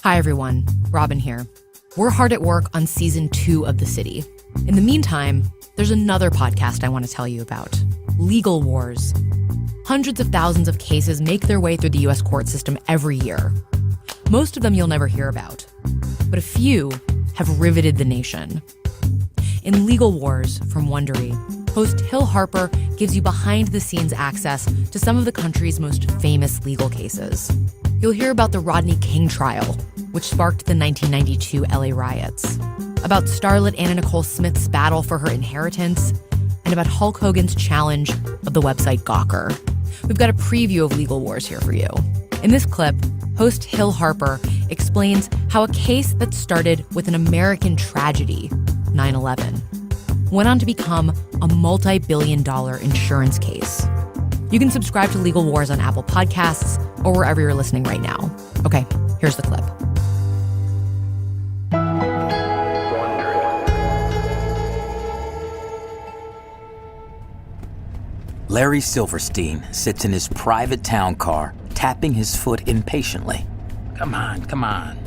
Hi, everyone. Robin here. We're hard at work on season 2 of The City. In the meantime, there's another podcast I want to tell you about, Legal Wars. Hundreds of thousands of cases make their way through the U.S. court system every year. Most of them you'll never hear about, but a few have riveted the nation. In Legal Wars from Wondery, host Hill Harper gives you behind-the-scenes access to some of the country's most famous legal cases. You'll hear about the Rodney King trial, which sparked the 1992 LA riots, about starlet Anna Nicole Smith's battle for her inheritance, and about Hulk Hogan's challenge of the website Gawker. We've got a preview of Legal Wars here for you. In this clip, host Hill Harper explains how a case that started with an American tragedy, 9/11, went on to become a multi-billion-dollar insurance case. You can subscribe to Legal Wars on Apple Podcasts or wherever you're listening right now. Okay, here's the clip. Larry Silverstein sits in his private town car, tapping his foot impatiently. Come on.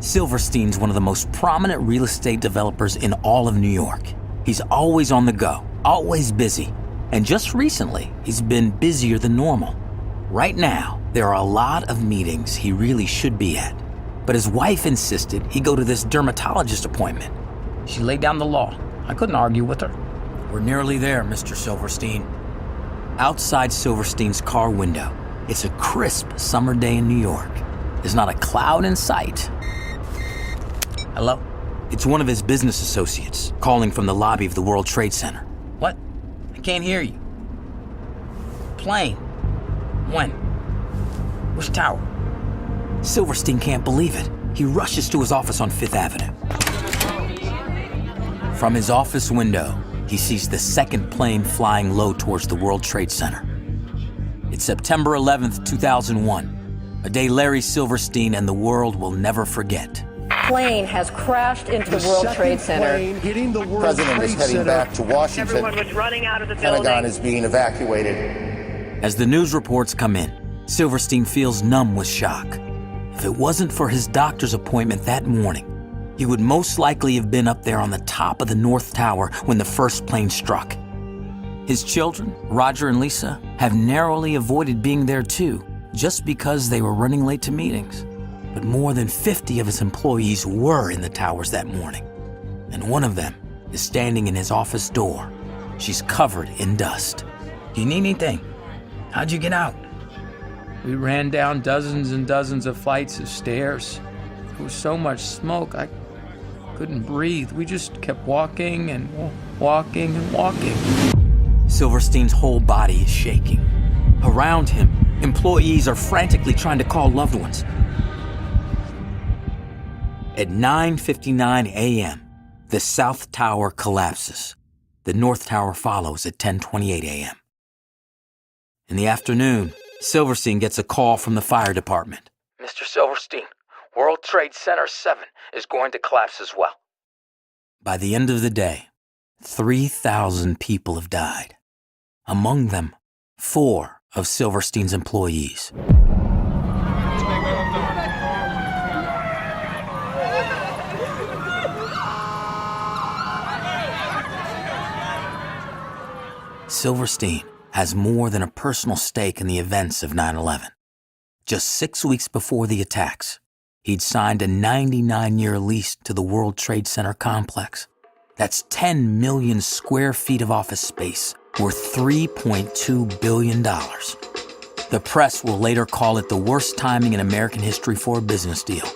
Silverstein's one of the most prominent real estate developers in all of New York. He's always on the go, always busy. And just recently, he's been busier than normal. Right now, there are a lot of meetings he really should be at. But his wife insisted he go to this dermatologist appointment. She laid down the law. I couldn't argue with her. We're nearly there, Mr. Silverstein. Outside Silverstein's car window, it's a crisp summer day in New York. There's not a cloud in sight. Hello? It's one of his business associates calling from the lobby of the World Trade Center. What? I can't hear you. Plane. When? Which tower? Silverstein can't believe it. He rushes to his office on Fifth Avenue. From his office window, he sees the second plane flying low towards the World Trade Center. It's September 11th, 2001, a day Larry Silverstein and the world will never forget. Plane has crashed into the World Trade Center. Hitting the World President Trade is heading Center. back to Washington. Everyone was running out of the building. Pentagon is being evacuated. As the news reports come in, Silverstein feels numb with shock. If it wasn't for his doctor's appointment that morning, he would most likely have been up there on the top of the North Tower when the first plane struck. His children, Roger and Lisa, have narrowly avoided being there too, just because they were running late to meetings. But more than 50 of his employees were in the towers that morning, and one of them is standing in his office door. She's covered in dust. Do you need anything? How'd you get out? We ran down dozens and dozens of flights of stairs. There was so much smoke, I couldn't breathe. We just kept walking and walking and walking. Silverstein's whole body is shaking. Around him, employees are frantically trying to call loved ones. At 9:59 a.m., the South Tower collapses. The North Tower follows at 10:28 a.m. In the afternoon, Silverstein gets a call from the fire department. Mr. Silverstein, World Trade Center 7 is going to collapse as well. By the end of the day, 3,000 people have died. Among them, 4 of Silverstein's employees. Silverstein has more than a personal stake in the events of 9/11. Just 6 weeks before the attacks, he'd signed a 99-year lease to the World Trade Center complex. That's 10 million square feet of office space worth $3.2 billion. The press will later call it the worst timing in American history for a business deal.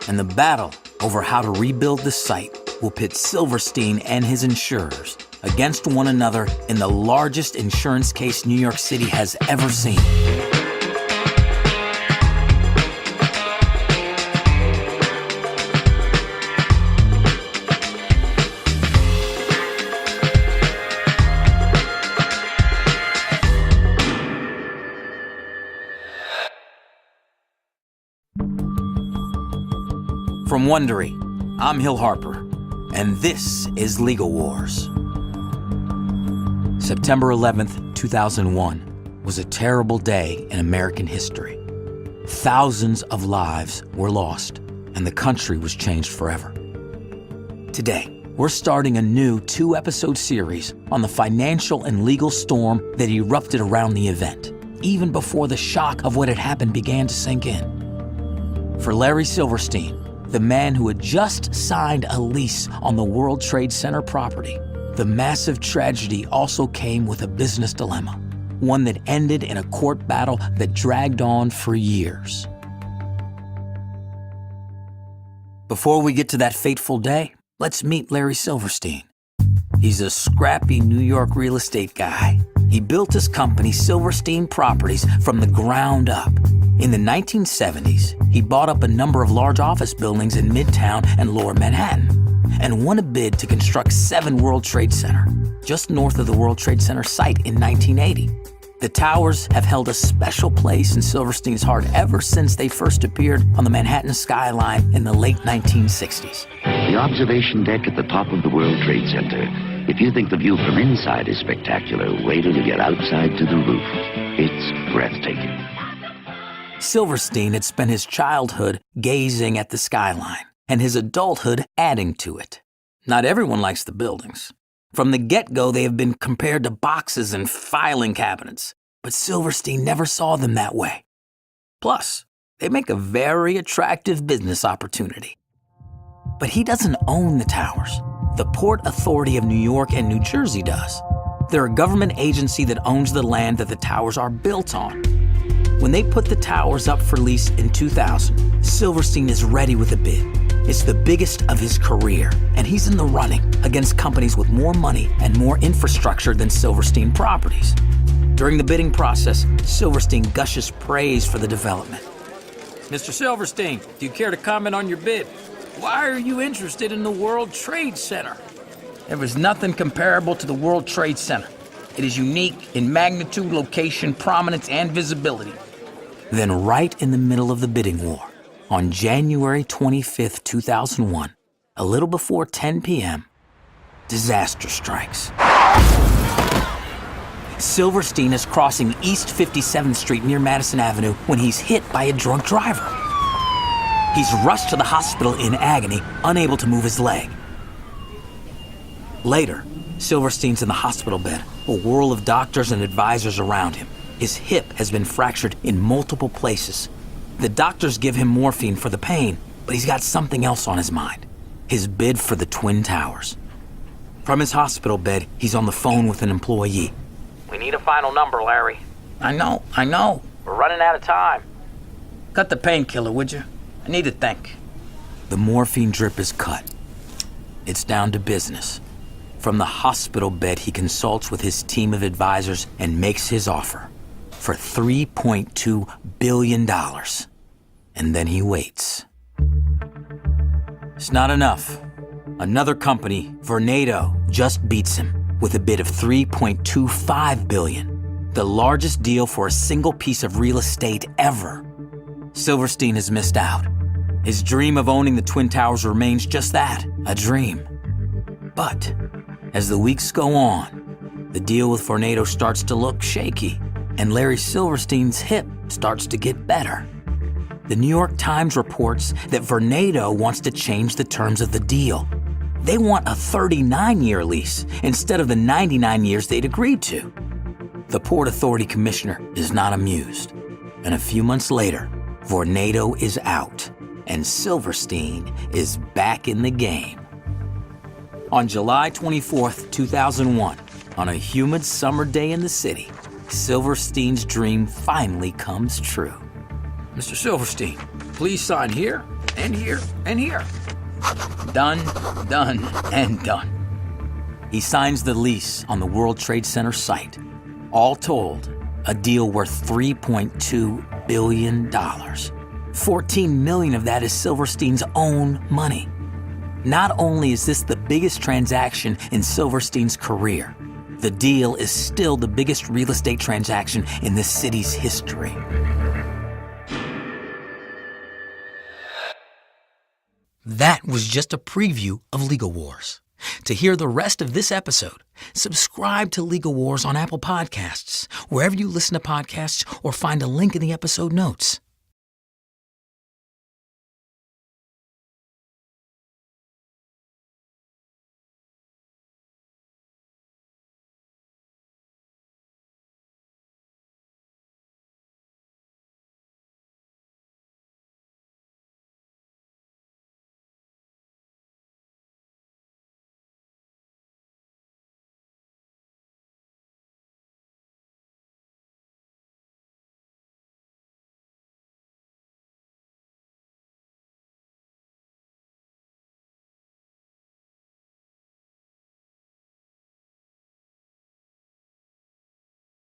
And the battle over how to rebuild the site will pit Silverstein and his insurers against one another in the largest insurance case New York City has ever seen. From Wondery, I'm Hill Harper, and this is Legal Wars. September 11th, 2001 was a terrible day in American history. Thousands of lives were lost, and the country was changed forever. Today, we're starting a new 2-episode series on the financial and legal storm that erupted around the event, even before the shock of what had happened began to sink in. For Larry Silverstein, the man who had just signed a lease on the World Trade Center property, the massive tragedy also came with a business dilemma, one that ended in a court battle that dragged on for years. Before we get to that fateful day, let's meet Larry Silverstein. He's a scrappy New York real estate guy. He built his company, Silverstein Properties, from the ground up. In the 1970s, he bought up a number of large office buildings in Midtown and Lower Manhattan, and won a bid to construct 7 World Trade Center, just north of the World Trade Center site in 1980. The towers have held a special place in Silverstein's heart ever since they first appeared on the Manhattan skyline in the late 1960s. The observation deck at the top of the World Trade Center. If you think the view from inside is spectacular, wait till you get outside to the roof. It's breathtaking. Silverstein had spent his childhood gazing at the skyline, and his adulthood adding to it. Not everyone likes the buildings. From the get-go, they have been compared to boxes and filing cabinets, but Silverstein never saw them that way. Plus, they make a very attractive business opportunity. But he doesn't own the towers. The Port Authority of New York and New Jersey does. They're a government agency that owns the land that the towers are built on. When they put the towers up for lease in 2000, Silverstein is ready with a bid. It's the biggest of his career, and he's in the running against companies with more money and more infrastructure than Silverstein Properties. During the bidding process, Silverstein gushes praise for the development. Mr. Silverstein, do you care to comment on your bid? Why are you interested in the World Trade Center? There is nothing comparable to the World Trade Center. It is unique in magnitude, location, prominence, and visibility. Then right in the middle of the bidding war, on January 25th, 2001, a little before 10 p.m., disaster strikes. Silverstein is crossing East 57th Street near Madison Avenue when he's hit by a drunk driver. He's rushed to the hospital in agony, unable to move his leg. Later, Silverstein's in the hospital bed, a whirl of doctors and advisors around him. His hip has been fractured in multiple places. The doctors give him morphine for the pain, but he's got something else on his mind. His bid for the Twin Towers. From his hospital bed, he's on the phone with an employee. We need a final number, Larry. I know. We're running out of time. Cut the painkiller, would you? I need to think. The morphine drip is cut. It's down to business. From the hospital bed, he consults with his team of advisors and makes his offer for $3.2 billion. And then he waits. It's not enough. Another company, Vornado, just beats him with a bid of $3.25 billion, the largest deal for a single piece of real estate ever. Silverstein has missed out. His dream of owning the Twin Towers remains just that, a dream. But as the weeks go on, the deal with Vornado starts to look shaky, and Larry Silverstein's hip starts to get better. The New York Times reports that Vornado wants to change the terms of the deal. They want a 39-year lease instead of the 99 years they'd agreed to. The Port Authority commissioner is not amused, and a few months later, Vornado is out, and Silverstein is back in the game. On July 24th, 2001, on a humid summer day in the city, Silverstein's dream finally comes true. Mr. Silverstein, please sign here, and here, and here. Done, and done. He signs the lease on the World Trade Center site. All told, a deal worth $3.2 billion. 14 million of that is Silverstein's own money. Not only is this the biggest transaction in Silverstein's career, the deal is still the biggest real estate transaction in the city's history. That was just a preview of Legal Wars. To hear the rest of this episode, subscribe to Legal Wars on Apple Podcasts, wherever you listen to podcasts, or find a link in the episode notes.